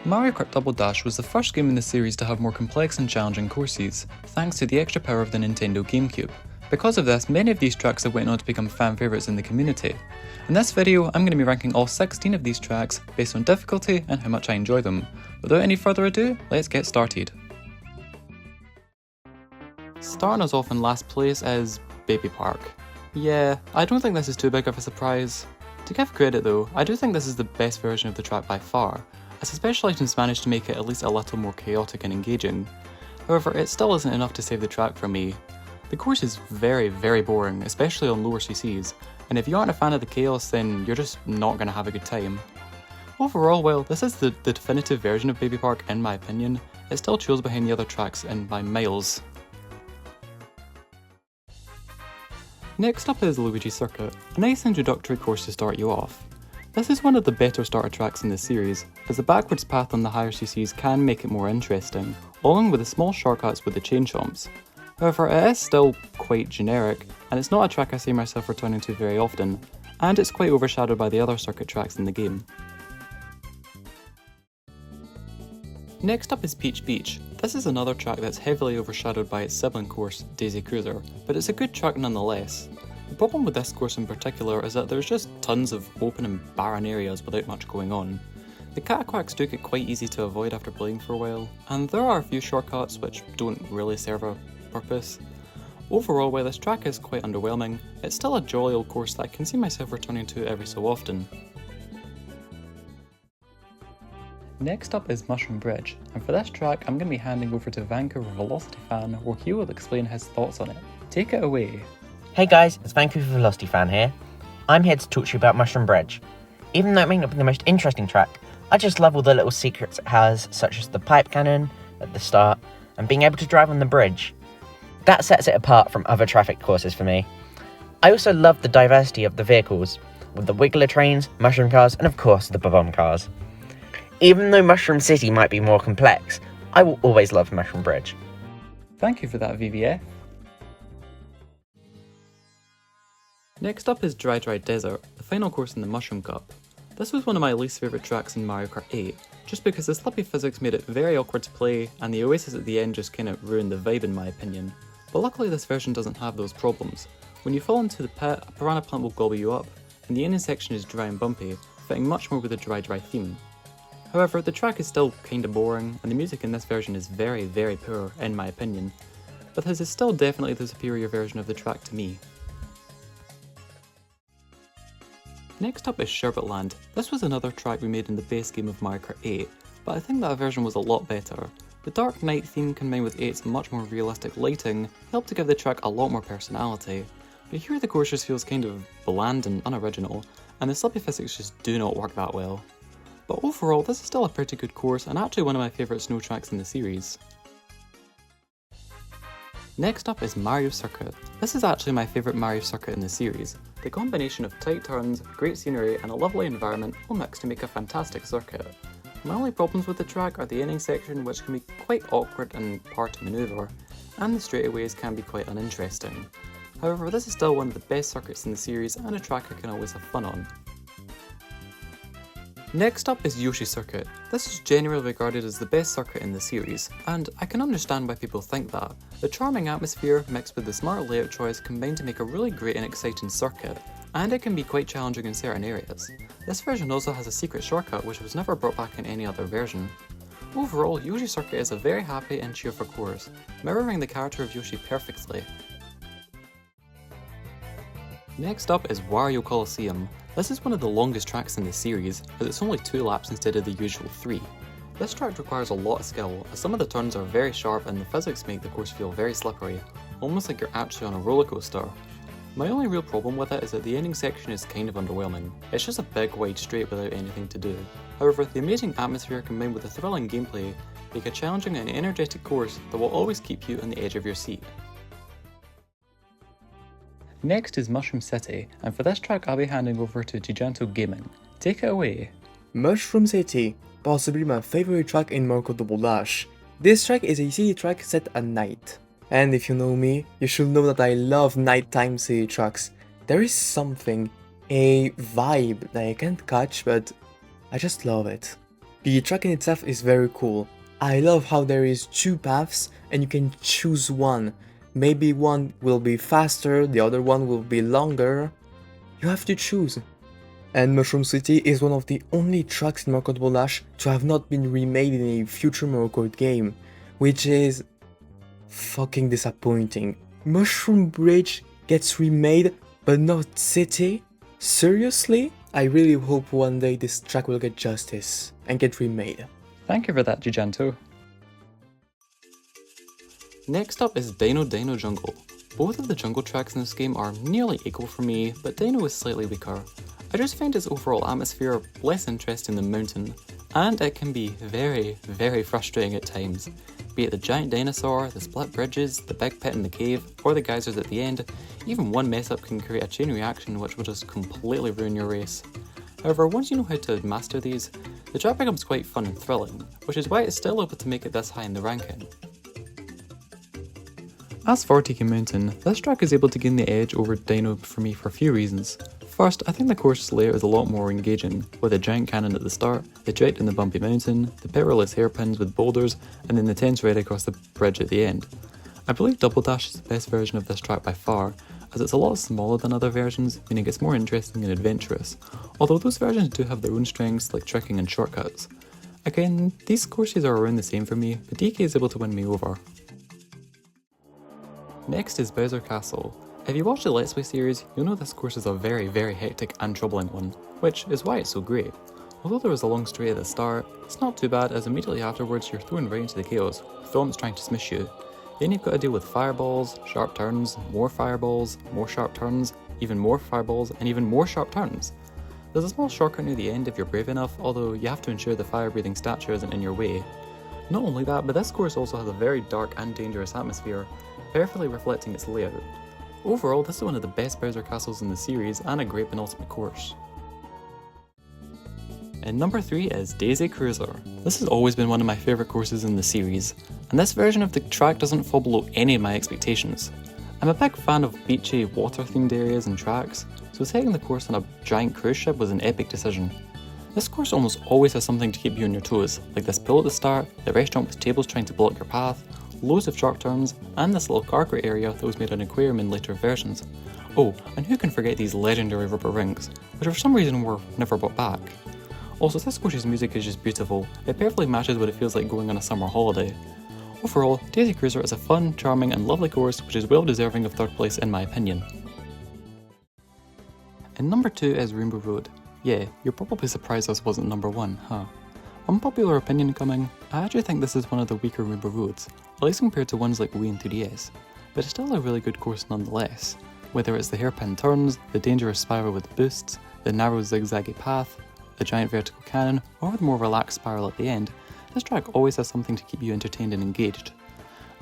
Mario Kart Double Dash was the first game in the series to have more complex and challenging courses, thanks to the extra power of the Nintendo GameCube. Because of this, many of these tracks have went on to become fan favourites in the community. In this video, I'm going to be ranking all 16 of these tracks based on difficulty and how much I enjoy them. Without any further ado, let's get started. Starting us off in last place is Baby Park. Yeah, I don't think this is too big of a surprise. To give credit though, I do think this is the best version of the track by far, as the special items managed to make it at least a little more chaotic and engaging. However, it still isn't enough to save the track for me. The course is very boring, especially on lower CCs, and if you aren't a fan of the chaos then you're just not going to have a good time. Overall, well, this is the definitive version of Baby Park in my opinion. It still trails behind the other tracks and by miles. Next up is Luigi Circuit, a nice introductory course to start you off. This is one of the better starter tracks in this series, as the backwards path on the higher CCs can make it more interesting, along with the small shortcuts with the chain chomps. However, it is still quite generic, and it's not a track I see myself returning to very often, and it's quite overshadowed by the other circuit tracks in the game. Next up is Peach Beach. This is another track that's heavily overshadowed by its sibling course, Daisy Cruiser, but it's a good track nonetheless. The problem with this course in particular is that there's just tons of open and barren areas without much going on. The cataquacks do get quite easy to avoid after playing for a while, and there are a few shortcuts which don't really serve a purpose. Overall, while this track is quite underwhelming, it's still a jolly old course that I can see myself returning to every so often. Next up is Mushroom Bridge, and for this track I'm going to be handing over to Vancouver Velocity Fan where he will explain his thoughts on it. Take it away. Hey guys, it's Vancouver Velocity Fan here. I'm here to talk to you about Mushroom Bridge. Even though it may not be the most interesting track, I just love all the little secrets it has, such as the pipe cannon at the start, and being able to drive on the bridge. That sets it apart from other traffic courses for me. I also love the diversity of the vehicles, with the Wiggler trains, mushroom cars, and of course the bomb cars. Even though Mushroom City might be more complex, I will always love Mushroom Bridge. Thank you for that, VVF. Next up is Dry Desert, the final course in the Mushroom Cup. This was one of my least favourite tracks in Mario Kart 8, just because the slippy physics made it very awkward to play, and the oasis at the end just kinda ruined the vibe in my opinion. But luckily this version doesn't have those problems. When you fall into the pit, a piranha plant will gobble you up, and the ending section is dry and bumpy, fitting much more with the dry theme. However, the track is still kinda boring, and the music in this version is very poor, in my opinion, but this is still definitely the superior version of the track to me. Next up is Sherbetland. This was another track we made in the base game of Mario Kart 8, but I think that version was a lot better. The dark night theme combined with 8's much more realistic lighting helped to give the track a lot more personality, but here the course just feels kind of bland and unoriginal, and the slippy physics just do not work that well. But overall, this is still a pretty good course and actually one of my favourite snow tracks in the series. Next up is Mario Circuit. This is actually my favourite Mario Circuit in the series. The combination of tight turns, great scenery and a lovely environment all mix to make a fantastic circuit. My only problems with the track are the ending section, which can be quite awkward and hard to manoeuvre, and the straightaways can be quite uninteresting. However, this is still one of the best circuits in the series and a track I can always have fun on. Next up is Yoshi Circuit. This is generally regarded as the best circuit in the series, and I can understand why people think that. The charming atmosphere mixed with the smart layout choice combine to make a really great and exciting circuit, and it can be quite challenging in certain areas. This version also has a secret shortcut which was never brought back in any other version. Overall, Yoshi Circuit is a very happy and cheerful course, mirroring the character of Yoshi perfectly. Next up is Wario Colosseum. This is one of the longest tracks in the series, as it's only 2 laps instead of the usual 3. This track requires a lot of skill, as some of the turns are very sharp and the physics make the course feel very slippery, almost like you're actually on a roller coaster. My only real problem with it is that the ending section is kind of underwhelming. It's just a big wide straight without anything to do. However, the amazing atmosphere combined with the thrilling gameplay make a challenging and energetic course that will always keep you on the edge of your seat. Next is Mushroom City, and for this track I'll be handing over to Giganto Gaming. Take it away. Mushroom City, possibly my favorite track in Mario Kart Double Dash. This track is a city track set at night. And if you know me, you should know that I love nighttime city tracks. There is something, a vibe that I can't catch, but I just love it. The track in itself is very cool. I love how there is 2 paths and you can choose one. Maybe one will be faster, the other one will be longer. You have to choose. And Mushroom City is one of the only tracks in Mario Kart Double Dash to have not been remade in a future Mario Kart game, which is fucking disappointing. Mushroom Bridge gets remade, but not City? Seriously? I really hope one day this track will get justice and get remade. Thank you for that, Giganto. Next up is Dino Dino Jungle. Both of the jungle tracks in this game are nearly equal for me, but Dino is slightly weaker. I just find its overall atmosphere less interesting than Mountain, and it can be very, very frustrating at times. Be it the giant dinosaur, the split bridges, the big pit in the cave, or the geysers at the end, even one mess up can create a chain reaction which will just completely ruin your race. However, once you know how to master these, the track becomes quite fun and thrilling, which is why it's still able to make it this high in the ranking. As for Tiki Mountain, this track is able to gain the edge over Dino for me for a few reasons. First, I think the course layout is a lot more engaging, with a giant cannon at the start, the jet in the bumpy mountain, the perilous hairpins with boulders, and then the tense raid across the bridge at the end. I believe Double Dash is the best version of this track by far, as it's a lot smaller than other versions, meaning it's more interesting and adventurous, although those versions do have their own strengths like tricking and shortcuts. Again, these courses are around the same for me, but DK is able to win me over. Next is Bowser Castle. If you watch the Let's Play series, you'll know this course is a very, very hectic and troubling one, which is why it's so great. Although there is a long straight at the start, it's not too bad as immediately afterwards you're thrown right into the chaos, with Thomps trying to smush you. Then you've got to deal with fireballs, sharp turns, more sharp turns, even more fireballs, and even more sharp turns. There's a small shortcut near the end if you're brave enough, although you have to ensure the fire-breathing statue isn't in your way. Not only that, but this course also has a very dark and dangerous atmosphere, perfectly reflecting its layout. Overall, this is one of the best Bowser Castles in the series and a great penultimate course. And number 3 is Daisy Cruiser. This has always been one of my favourite courses in the series, and this version of the track doesn't fall below any of my expectations. I'm a big fan of beachy, water-themed areas and tracks, so setting the course on a giant cruise ship was an epic decision. This course almost always has something to keep you on your toes, like this pool at the start, the restaurant with tables trying to block your path, loads of sharp turns, and this little cargo area that was made an aquarium in later versions. Oh, and who can forget these legendary rubber rings, which for some reason were never brought back. Also, this course's music is just beautiful, it perfectly matches what it feels like going on a summer holiday. Overall, Daisy Cruiser is a fun, charming and lovely course which is well deserving of 3rd place in my opinion. And number 2 is Rainbow Road. Yeah, you're probably surprised this wasn't number 1, huh? Unpopular opinion coming, I actually think this is one of the weaker Rainbow Roads, at least compared to ones like Wii and 3DS, but it's still a really good course nonetheless. Whether it's the hairpin turns, the dangerous spiral with boosts, the narrow zigzaggy path, the giant vertical cannon, or the more relaxed spiral at the end, this track always has something to keep you entertained and engaged.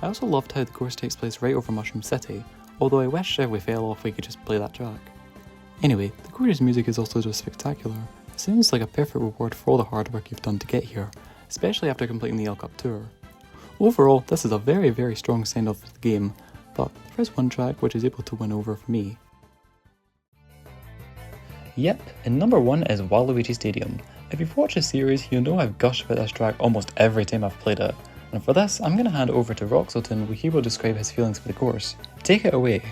I also loved how the course takes place right over Mushroom City, although I wish if we fell off we could just play that track. Anyway, the course's music is also just spectacular. It seems like a perfect reward for all the hard work you've done to get here, especially after completing the L Cup tour. Overall, this is a very, very strong send-off for the game, but there is one track which is able to win over for me. Yep, and number 1 is Waluigi Stadium. If you've watched the series, you'll know I've gushed about this track almost every time I've played it, and for this, I'm going to hand over to Roxelton where he will describe his feelings for the course. Take it away.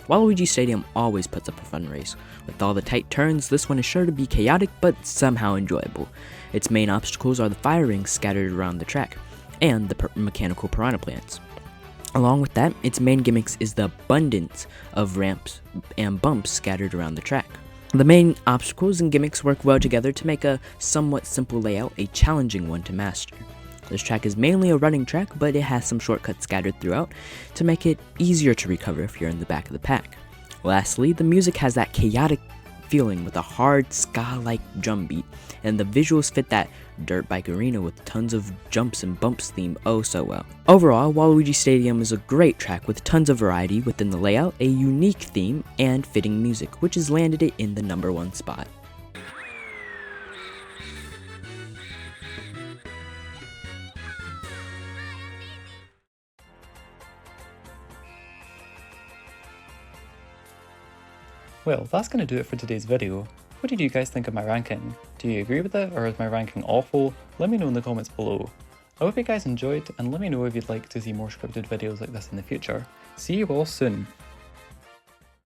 Waluigi Stadium always puts up a fun race. With all the tight turns, this one is sure to be chaotic but somehow enjoyable. Its main obstacles are the fire rings scattered around the track, and the mechanical piranha plants. Along with that, its main gimmicks is the abundance of ramps and bumps scattered around the track. The main obstacles and gimmicks work well together to make a somewhat simple layout a challenging one to master. This track is mainly a running track, but it has some shortcuts scattered throughout to make it easier to recover if you're in the back of the pack. Lastly, the music has that chaotic feeling with a hard ska-like drum beat, and the visuals fit that dirt bike arena with tons of jumps and bumps theme oh so well. Overall, Waluigi Stadium is a great track with tons of variety within the layout, a unique theme, and fitting music, which has landed it in the number 1 spot. Well, that's going to do it for today's video. What did you guys think of my ranking? Do Do you agree with it, or is my ranking awful? Let me know in the comments below. I hope you guys enjoyed, and let me know if you'd like to see more scripted videos like this in the future. See you all soon!